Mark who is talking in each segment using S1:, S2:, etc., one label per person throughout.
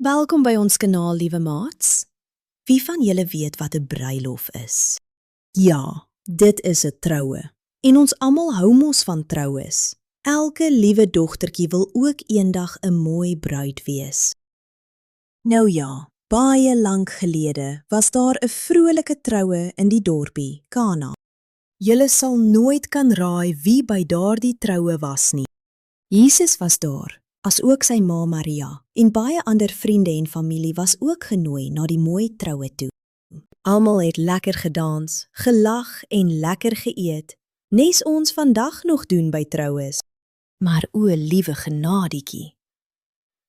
S1: Welkom by ons kanaal, liewe maats. Wie van julle weet wat 'n bruilof is? Ja, dit is 'n troue. En ons almal hou mos van troues. Elke liewe dogtertjie wil ook eendag 'n mooi bruid wees. Nou ja, baie lank gelede was daar 'n vrolike troue in die dorpie, Kana. Julle sal nooit kan raai wie by daardie troue was nie. Jesus was daar, as ook sy ma Maria, en baie ander vriende en familie was ook genooi na die mooi troue toe. Almal het lekker gedans, gelag en lekker geëet, nes ons vandag nog doen by troues. Maar o, liewe genadetjie,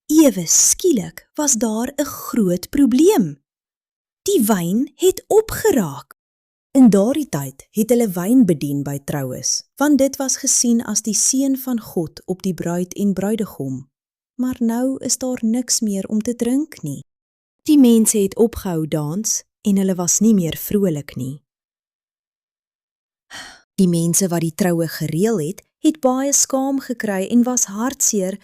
S1: ewe skielik was daar 'n groot probleem. Die wyn het opgeraak. In daardie tyd het hulle wyn bedien by troues, want dit was gesien as die seën van God op die bruid en bruidegom. Maar nou is daar niks meer om te drink nie. Die mense het opgehou dans en hulle was nie meer vrolik nie. Die mense wat die troue gereël het baie skaam gekry en was hartseer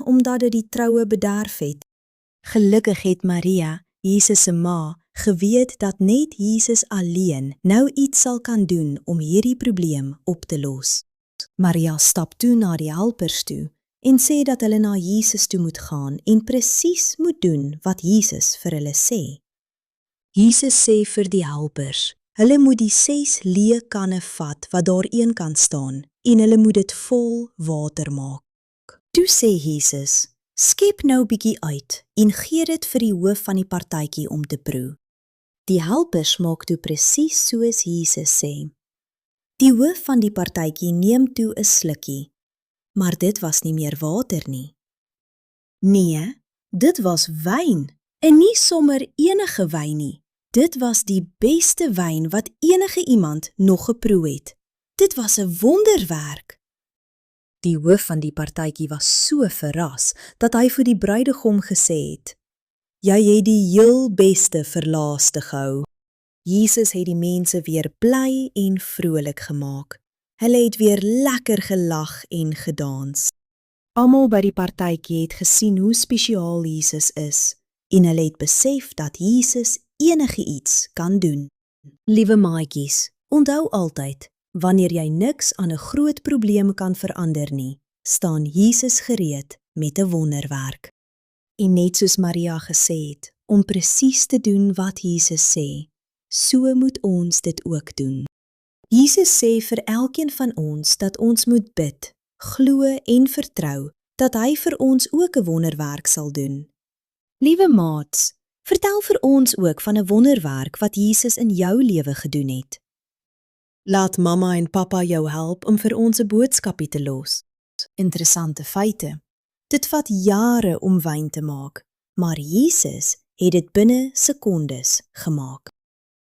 S1: omdat dit die troue bederf het. Gelukkig het Maria, Jesus se ma, geweet dat net Jesus alleen nou iets sal kan doen om hierdie probleem op te los. Maria stap toe na die helpers toe en sê dat hulle na Jesus toe moet gaan en presies moet doen wat Jesus vir hulle sê. Jesus sê vir die helpers, hulle moet die 6 leë kanne vat wat daar een kan staan en hulle moet dit vol water maak. Toe sê Jesus, skep nou bietjie uit en gee dit vir die hoof van die partytjie om te proe. Die helpers maak toe presies soos Jesus sê. Die hoof van die partytjie neem toe 'n slukkie, maar dit was nie meer water nie. Nee, dit was wyn, en nie sommer enige wyn nie. Dit was die beste wyn wat enige iemand nog geproe het. Dit was 'n wonderwerk. Die hoof van die partytjie was so verras, dat hy vir die bruidegom gesê het, jy het die heel beste vir laaste gehou. Jesus het die mense weer bly en vrolik gemaak. Hulle het weer lekker gelag en gedans. Almal by die partytjie het gesien hoe spesiaal Jesus is, en hulle het besef dat Jesus enige iets kan doen. Liewe maatjies, onthou altyd, wanneer jy niks aan 'n groot probleem kan verander nie, staan Jesus gereed met 'n wonderwerk. En net soos Maria gesê het, om presies te doen wat Jesus sê, so moet ons dit ook doen. Jesus sê vir elkeen van ons dat ons moet bid, glo en vertrou, dat hy vir ons ook 'n wonderwerk sal doen. Liewe maats, vertel vir ons ook van 'n wonderwerk wat Jesus in jou lewe gedoen het. Laat mamma en pappa jou help om vir ons 'n boodskapie te los. Interessante feite. Dit vat jare om wyn te maak, maar Jesus het dit binne sekondes gemaak.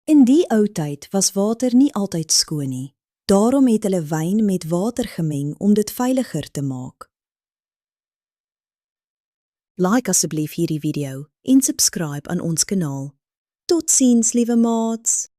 S1: In die ou tyd was water nie altyd skoon nie. Daarom het hulle wyn met water gemeng om dit veiliger te maak. Like asseblief hierdie video en subscribe aan ons kanaal. Totsiens, liewe maats!